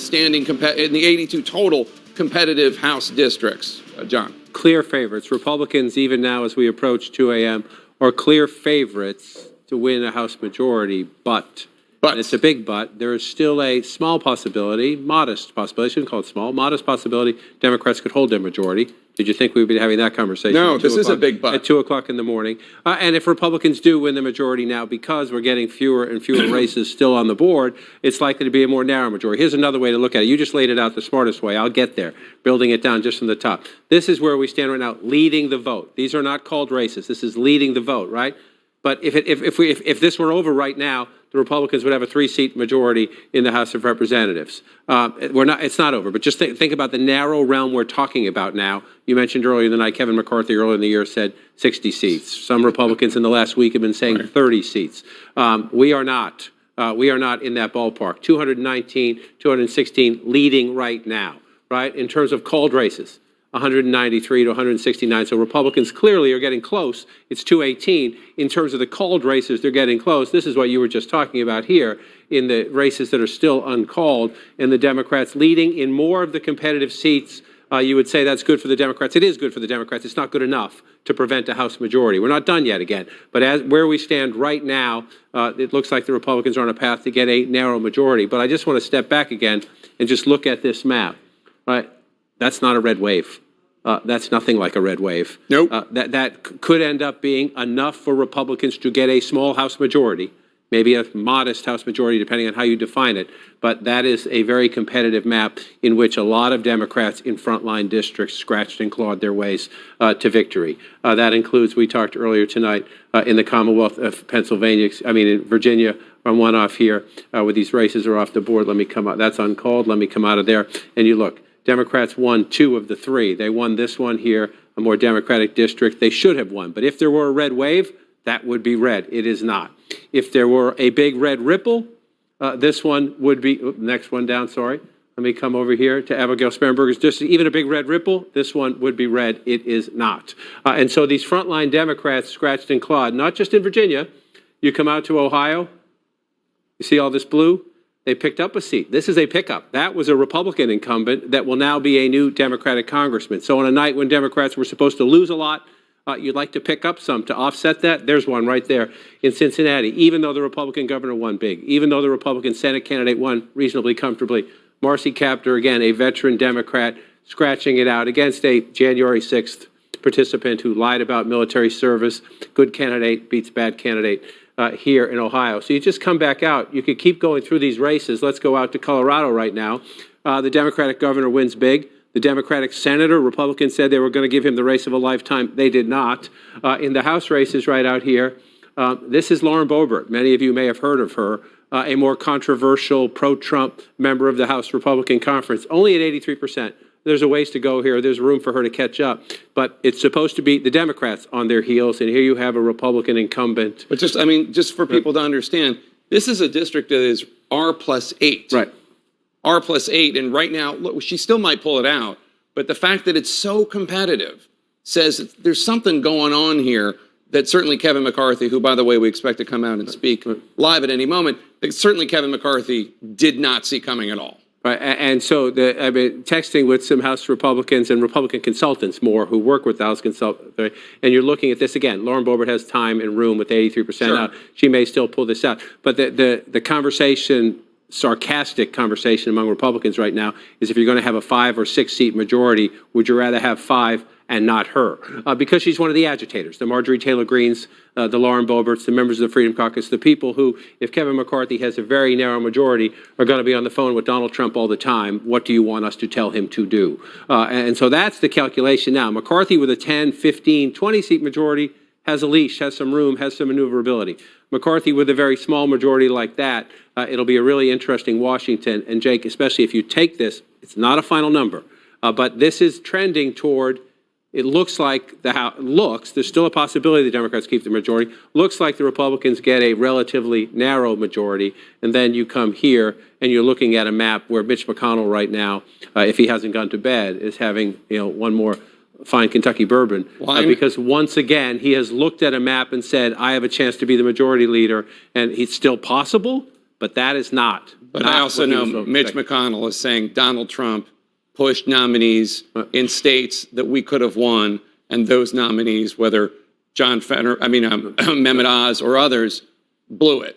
standing in the 82 total competitive House districts? John. Clear favorites. Republicans, even now as we approach 2 a.m., are clear favorites to win a House majority, but and it's a big but, there is still a small possibility, modest possibility, I shouldn't call it small, modest possibility Democrats could hold their majority. Did you think we would be having that conversation? No, this is a big but. At 2 o'clock in the morning. And if Republicans do win the majority now, because we're getting fewer and fewer races still on the board, it's likely to be a more narrow majority. Here's another way to look at it. You just laid it out the smartest way. I'll get there, building it down just from the top. This is where we stand right now, leading the vote. These are not called races. This is leading the vote, right? But if this were over right now, the Republicans would have a 3-seat majority in the House of Representatives. It's not over, but just think about the narrow realm we're talking about now. You mentioned earlier in the night, Kevin McCarthy earlier in the year said 60 seats. Some Republicans in the last week have been saying 30 seats. We are not in that ballpark. 219, 216 leading right now, right? In terms of called races. 193 to 169. So Republicans clearly are getting close. It's 218. In terms of the called races, they're getting close. This is what you were just talking about here in the races that are still uncalled, and the Democrats leading in more of the competitive seats. You would say that's good for the Democrats. It is good for the Democrats. It's not good enough to prevent a House majority. We're not done yet again. But where we stand right now, it looks like the Republicans are on a path to get a narrow majority. But I just want to step back again and just look at this map. Right? That's not a red wave. That's nothing like a red wave. Nope. That could end up being enough for Republicans to get a small House majority, maybe a modest House majority, depending on how you define it. But that is a very competitive map in which a lot of Democrats in frontline districts scratched and clawed their ways to victory. That includes, we talked earlier tonight, in the Commonwealth of Pennsylvania, in Virginia, on one off here, where these races are off the board. Let me come out. That's uncalled. Let me come out of there. And you look. Democrats won 2 of the 3. They won this one here, a more Democratic district. They should have won. But if there were a red wave, that would be red. It is not. If there were a big red ripple, this one would be, next one down, sorry. Let me come over here to Abigail Sperrenberger's district. Even a big red ripple, this one would be red. It is not. And so these frontline Democrats scratched and clawed, not just in Virginia. You come out to Ohio, you see all this blue? They picked up a seat. This is a pickup. That was a Republican incumbent that will now be a new Democratic congressman. So on a night when Democrats were supposed to lose a lot, you'd like to pick up some to offset that. There's one right there in Cincinnati, even though the Republican governor won big, even though the Republican Senate candidate won reasonably comfortably. Marcy Kaptur, again, a veteran Democrat, scratching it out against a January 6th participant who lied about military service. Good candidate beats bad candidate. Here in Ohio. So you just come back out. You could keep going through these races. Let's go out to Colorado right now. The Democratic governor wins big. The Democratic senator, Republicans said they were going to give him the race of a lifetime. They did not. In the House races right out here, this is Lauren Boebert. Many of you may have heard of her. A more controversial pro-Trump member of the House Republican Conference, only at 83%. There's a ways to go here. There's room for her to catch up. But it's supposed to be the Democrats on their heels, and here you have a Republican incumbent. But just for people to understand, this is a district that is R+8. Right. R+8, and right now, look, she still might pull it out, but the fact that it's so competitive says that there's something going on here that certainly Kevin McCarthy, who, by the way, we expect to come out and speak live at any moment, that certainly Kevin McCarthy did not see coming at all. Right, and so texting with some House Republicans and Republican consultants more who work with the House consultants, and you're looking at this again. Lauren Boebert has time and room with 83% out. She may still pull this out, but the conversation, sarcastic conversation among Republicans right now is if you're going to have a 5 or 6 seat majority, would you rather have 5 and not her? Because she's one of the agitators, the Marjorie Taylor Greenes, the Lauren Boeberts, the members of the Freedom Caucus, the people who, if Kevin McCarthy has a very narrow majority, are going to be on the phone with Donald Trump all the time. What do you want us to tell him to do? And so that's the calculation now. McCarthy with a 10, 15, 20 seat majority has a leash, has some room, has some maneuverability. McCarthy with a very small majority like that, it'll be a really interesting Washington. And Jake, especially if you take this, it's not a final number, but this is trending toward, it looks like there's still a possibility the Democrats keep the majority. Looks like the Republicans get a relatively narrow majority. And then you come here and you're looking at a map where Mitch McConnell right now, if he hasn't gone to bed, is having one more fine Kentucky bourbon. Because once again, he has looked at a map and said, I have a chance to be the majority leader. And it's still possible, But that is not. But not I also what he was know Mitch expecting. McConnell is saying Donald Trump pushed nominees in states that we could have won, and those nominees, whether Mehmet Oz or others, blew it.